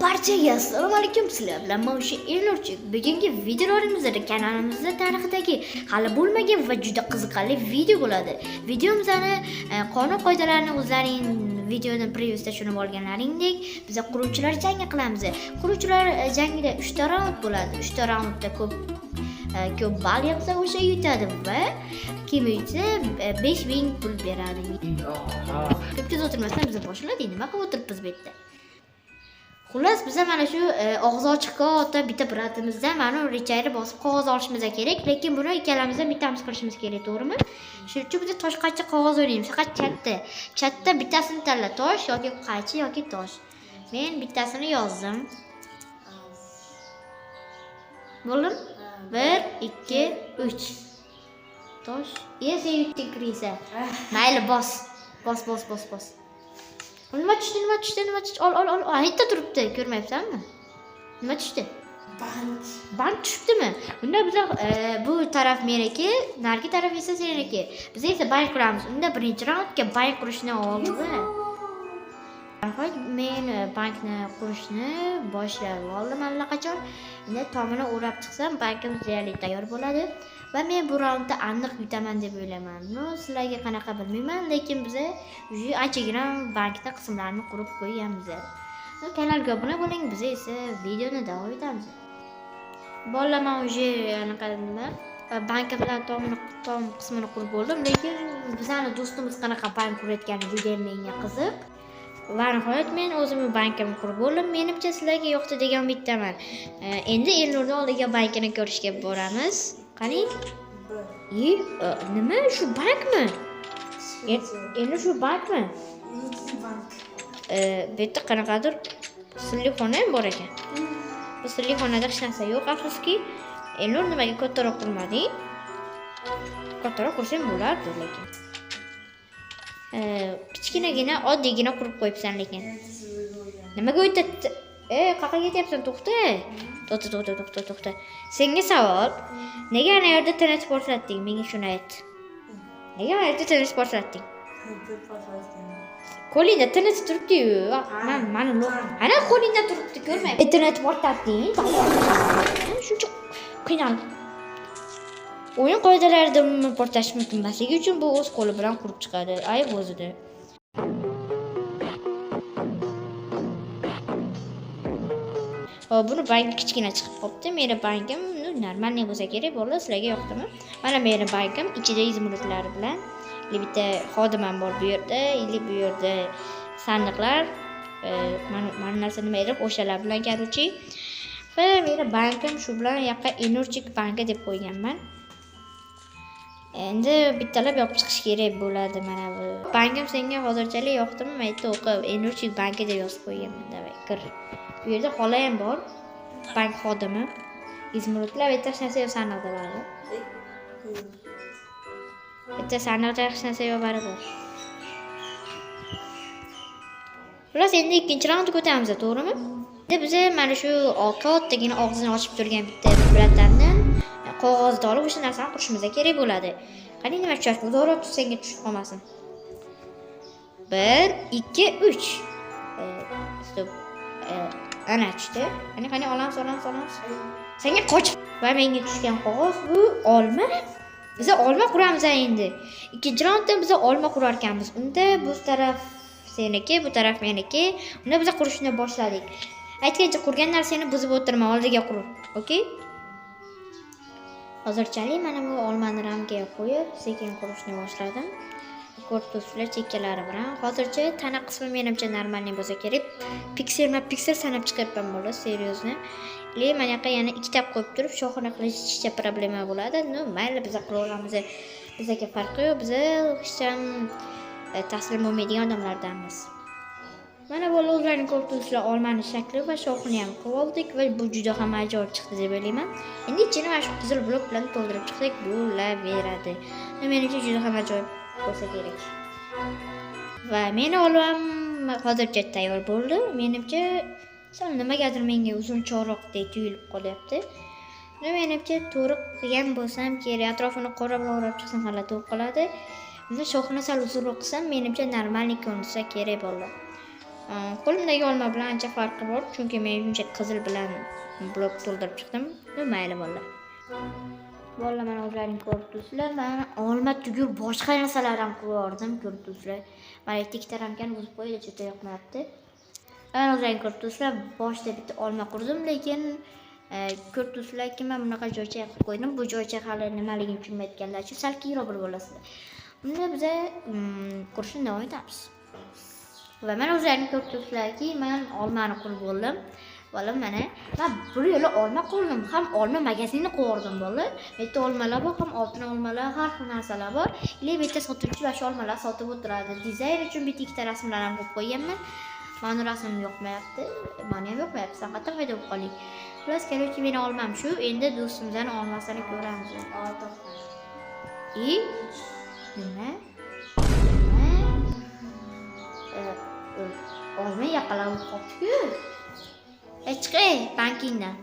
Barchaga assalomu alaykum. Sizlar bilan men o'sha Elnurchik. Bugungi videolarimizda kanalimizda tarixidagi hali bo'lmagan va juda qiziqarli video bo'ladi. Videomizni qonun qoidalarini o'zlaring videodan previewda tushunib olganlaringdek, biz quruvchilar jangi qilamiz. Quruvchilar jangida 3 ta raund bo'ladi. 3 ta raundda ko'p ball yig'sa o'sha yutadi va kim yutsa 5000 pul beradi. Ko'pchilik o'tirmasdan biz boshladik. Nima qilib o'tiribmiz bu yerda? Xullas biz mana shu og'zi ochiq katta bitta bratimizdan mana rechayni bosib qog'oz olishimiz kerak, lekin buni ikkalamizdan bittamiz qilishimiz kerak, to'g'rimi? Shuning uchun biz tosh qaychi qog'oz o'ynaymiz, faqat chatta. Chatta bittasini tanla, tosh yoki qaychi yoki tosh. Men bittasini yozdim. Bo'ldimi? 1 2 3. Tosh. Sen yutding kirisa. Mayli, bos. Nima tushdi? Ol. Aytda turibdi, ko'rmayapsanmi? Nima tushdi? Band tushibdimi? Unda biz bu taraf meniki, narigi taraf esa seniki. Biz esa bank quramiz. Unda birinchi raundga bank qurishni oldi. Men bankni qurishni boshlab oldim allaqachon. Endi tomini o'rab chiqsam, bankimiz deyarli tayyor bo'ladi. Va men bu raundda aniq yutaman deb o'ylayman. Sizlarga qanaqa bilmayman, lekin biz anchagina bankda qismlarini qurib qo'yganmiz. Kanalga obuna bo'ling, biz esa videoni davom etamiz. Bolalar, men uje anaqa nima bank bilan tom qismini qurib bo'ldim, lekin bizning do'stimiz qanaqa bank qurayotgani juda menga qiziq. Va nihoyat men o'zimning bankimni qurib bo'ldim. Menimcha sizlarga yoqdi degan umiddaman. Endi Elnurning oldiga bankini ko'rishga boramiz. Qani? Nima shu bankmi? Endi shu bankmi? Bu yerda qanaqadir sirli xona ham bor ekan. Bu sirli xonada hech narsa yo'q, afsuski. Elnur nimaga kattaroq qurmading? Kattaroq qursang bo'lardi, lekin. Kichkinagina, oddiygina qurib qo'yibsan lekin. Nimaga o'tadi? Qayerga ketyapsan? To'xta. Senga savol. Nega ana yerda transport portlatding? Menga shuni ayt. Nega ana yerda transport portlatding? Qo'lingda internet turibdi-yu. Mana ana qo'lingda turibdi, ko'rmayapsan. Internet portlatding. Shuncha qiynalib. O'yin qoidalarida umuman portlash mumkin emasligi uchun bu o'z qo'li bilan qurib chiqadi. Ayb o'zida. Buni bank kichkina chiqib qopti. Meni bankim normalniy bo'lsa kerak, bolalar sizlarga yoqdimi? Mana meni bankim ichida izmurutlar bilan bitta xodimam bor bu yerda, bu yerda sandiqlar, mana narsa nima edi, o'shalar bilan karuvchi. Va meni bankim shu bilan yoqqa Elnurchik banki deb qo'yganman. Endi bittalab yopib chiqish kerak bo'ladi mana bu. Bankim senga hozirchalik yoqdimi? Maytda o'qi Elnurchik banki deb yozib qo'yganman. Davay, kir. Bu yerda xola ham bor. Bank xodimi. Izmurutlar bitta narsa yo'q sandiqda bor. Bitta sandiqda hech narsa yo'q bor. Xullas, endi ikkinchi raundga o'tamiz, to'g'rimi? Endi biz mana shu kattagina og'zini ochib turgan bitta bratandan qog'ozni olib o'sha narsani qurishimiz kerak bo'ladi. Qani nima tushadi? Uzoqroq tushsangiz tushib qolmasin. 1 2 3. Stop. Ana tushdi. Qani olamiz. Senga qochib va menga tushgan qog'oz bu olma. Biz olma quramiz endi. Ikkinchi raundda biz olma qurar ekanmiz. Unda bu taraf seniki, bu taraf meniki. Unda biz qurishni boshladik. Aytgancha qurgan narsani buzib o'tirma, oldiga qur. Okay? Hozirchalik mana bu olmani ramga qo'yib, sekin qurishni boshladim. Korpuslar chekkalari bilan. Hozircha tana qismi menimcha normalniy bo'lsa kerak. Piksel sanab chiqyapman bola, seryozni. Mana yoqqa yana ikkita qo'yib turib, shoxini qilishcha problema bo'ladi. Mayli, biz qilaveramiz. Bizga farqi yo'q. Biz hech ham taslim bo'lmaydigan odamlardanmiz. Mana bu o'zlarining korpuslar olmani shakli va shoxini ham qilib oldik va bu juda ham ajoyib chiqdi deb o'ylayman. Endi ichini mana shu qizil blok bilan to'ldirib chiqsak bo'laveradi. Menimcha juda ham ajoyib bo'lsa kerak. Va meni olmam hozircha tayyor bo'ldi. Menimcha sal nimagadir menga uzun choroqdek tuyulib qolyapti. Menimcha to'g'ri qilgan bo'lsam kerak. Atrofini qora bilan o'rab chiqsam hali to'g'ri qoladi. Endi shoxini sal uzunroq qilsam, menimcha normalniy ko'rinsa kerak bo'ladi. Qo'limdagi olma bilan ancha farqi bor, chunki men shuncha qizil bilan blok to'ldirib chiqdim. Mayli bolalar. Bolalar, mana o'zlaring ko'rib turibsizlar. Men olma tugul boshqa narsalar ham qo'yardim, ko'rib turibsizlar. Mana ikkita ramkani buzib qo'ydi, cheta yoqmayapti. Men o'zlaring ko'rib turibsizlar, boshda bitta olma qurdim, lekin ko'rib turibsizlarki, men bunaqa joycha qilib qo'ydim. Bu joycha hali nimaligini tushunmayotganlar uchun sal keyinroq bilib olasizlar. Bunda biz qurishni davom etamiz. Va mana o'zlaring ko'rib turibsizlarki, men olmani qurib bo'ldim. Bolam, mana men bir yo'la olma qurdim, ham olma magazinini qurdim bolalar. Bitta olmalar bor, ham oltin olmalar, har xil narsalar bor. Bitta sotuvchi va shu olmalar sotib o'tiradi. Dizayn uchun bitta ikkita rasmlar ham qo'yib qo'yganman. Meni rasmim yoqmayapti, meni ham yoqmayapti. Faqat foyda bo'lib qoling. Xullas, keluvchi meni olmam shu. Endi do'stimizning olmasini ko'ramiz. Nima? Olma yaqalab qopti-ku. Chiqay bankingdan.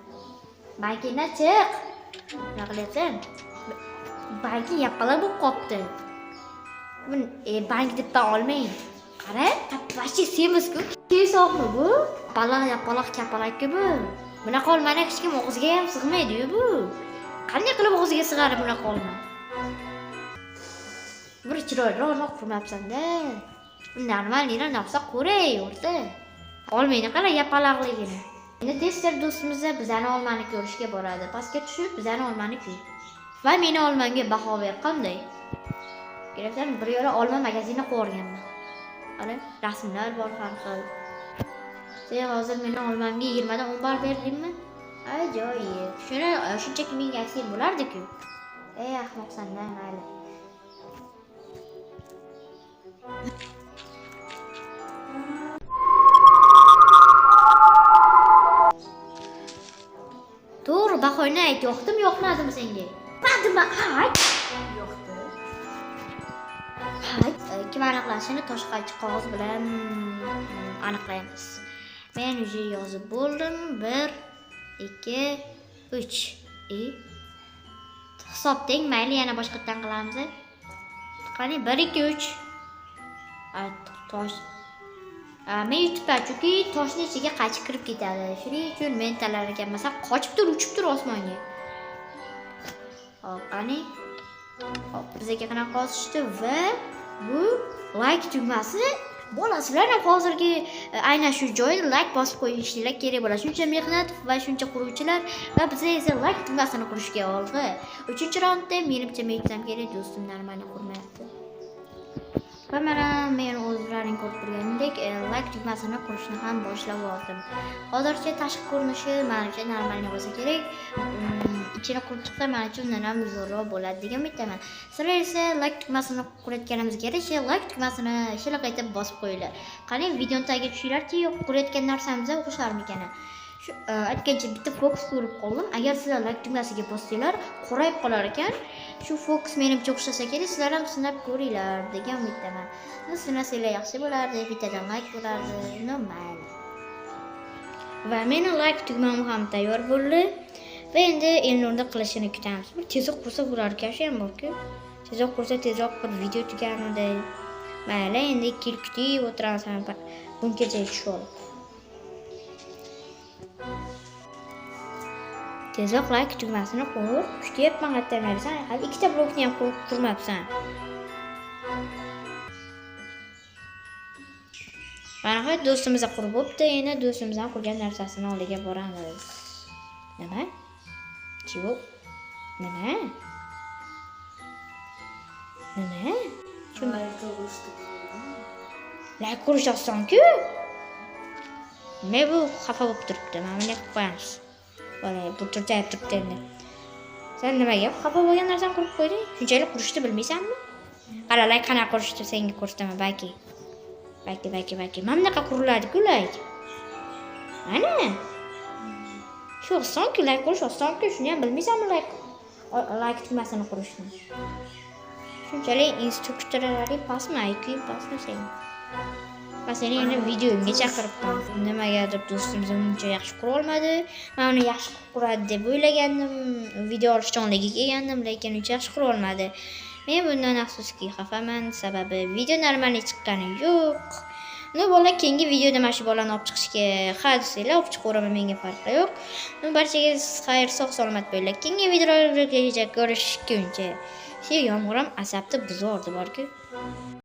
Bankingdan chiq. Nima qilyapsan? Banking yaqalab qopti. Buni bank deb olmang. Qara, vashi semiz-ku. Kesoqmi bu? Yapaloq kapalak-ku bu. Bunaqa olmani hech kim og'ziga ham sig'maydi-yu bu. Qanday qilib og'ziga sig'adi bunaqa olma? Bir chiroyliroq qurmabsan-da. Normallikni nafsa ko'ray, o'rta. Olmaydi, qara yapaloqligini. Endi tester do'stimiz bizani olmani ko'rishga boradi. Pastga tushib, bizani olmani ko'r. Va meni olmamga baho ber, qanday? Keraksan, bir yo'la olma magazinini qurganman. Ana, rasmlar bor har xil. Sen hozir meni olmamga 20 dan 10 ball berdingmi? Ajoyib. Shunchaki menga aksiyam bo'lardi-ku. Ey ahmoqsan-da, mayli. To'g'ri, bahoyni ayt, yoqdimi, yoqmadimi senga? Yoqdimi? Yoqdi. Kim aniqlashini toshqachi qog'oz bilan aniqlaymiz. Men уже yozib bo'ldim. 1 2 3. Hisob teng, mayli yana boshqatdan qilamiz. Qani 1 2 3. Tosh. Men yutibman, chunki toshning ichiga qaychi kirib ketadi. Shuning uchun men tanlar ekanman. Qochib tur, uchib tur osmonga. Hop, qani. Hop, bizga qanaqa qosishdi va bu like tugmasi. Bo'lasizlar ham hozirgi aynan shu joyda like bosib qo'yishinglar kerak bo'ladi. Shuncha mehnat va shuncha quruvchilar va biz esa like tugmasini qurishga olg'i. 3-raundda menimcha me'tam kerak, do'stim normalni qurmayapti. Va mana men o'zlaring ko'rib turganidek like tugmasini qurishni ham boshlab oldim. Hozircha tashqi ko'rinishi menimcha normalni bo'lsa kerak. Ichini qurib chiqsa menimcha undan ham zo'rroq bo'ladi degan umiddaman. Sizlar esa like tugmasini qurayotganimizga yarasha like tugmasini shiliq etib bosib qo'yinglar. Qani videoni tagiga tushinglarki, qurayotgan narsamizga o'xsharmikan. Shu aytgancha bitta fokus ko'rib qoldim. Agar sizlar like tugmasiga bossanglar, qorayib qolar ekan. Shu fokus menimcha o'xshasa kerak, sizlar ham sinab ko'ringlar degan umiddaman. Sinasanglar yaxshi bo'lardi, bittadan like bo'lardi. Normal. Va meni like tugmam ham tayyor bo'ldi. Va endi elnurda qilishini kutamiz. Bir tezroq qursa bo'lar ekan, shu ham borku. Tezroq qursa tezroq bir video tugarmidi. Mayli, endi kutib o'tiramiz ham bungacha tushib olib. Tezroq like tugmasini qo'yib, kutyapman qattamaysan. Hali ikkita blokni ham qurmabsan. Mana do'stimiz qurib bo'pti, endi do'stimizdan qurgan narsasini oldiga boramiz. Nima? Chivo. Nima? Shunday like qurish oson-ku. Men bu xafa bo'lib turibdi. Mana bunday qilib qo'yamiz. Mana bu turtayib turibdi endi. Sen nimaga xafa bo'lgan narsani qurib qo'yding? Shunchalik qurishni bilmaysanmi? Qara, like qanaqa qurishni senga ko'rsataman, balki. Mana bunaqa quriladi-ku like. Mana. Shu oson-ku, like qurish oson-ku, shuni ham bilmaysanmi like tugmasini qurishni? Shunchalik instruktorlari pasmi, IQ pasmi sen? Va seni endi videomga chaqiribman. Nimagadir do'stimiz uncha yaxshi qura olmadi. Men uni yaxshi quradi deb o'ylagandim. Video olishga kelgandim, lekin uncha yaxshi qura olmadi. Men bundan afsuski xafaman, sababi video normalni chiqqani yo'q. No bola keyingi videoda mana shu bolani olib chiqishga ha desanglar olib chiqaveraman, menga farqi yo'q. Barchaga xayr, sog' salomat bo'linglar. Keyingi videolarda ko'rishguncha. Shu yomg'ir ham asabni buzib yubordi borku.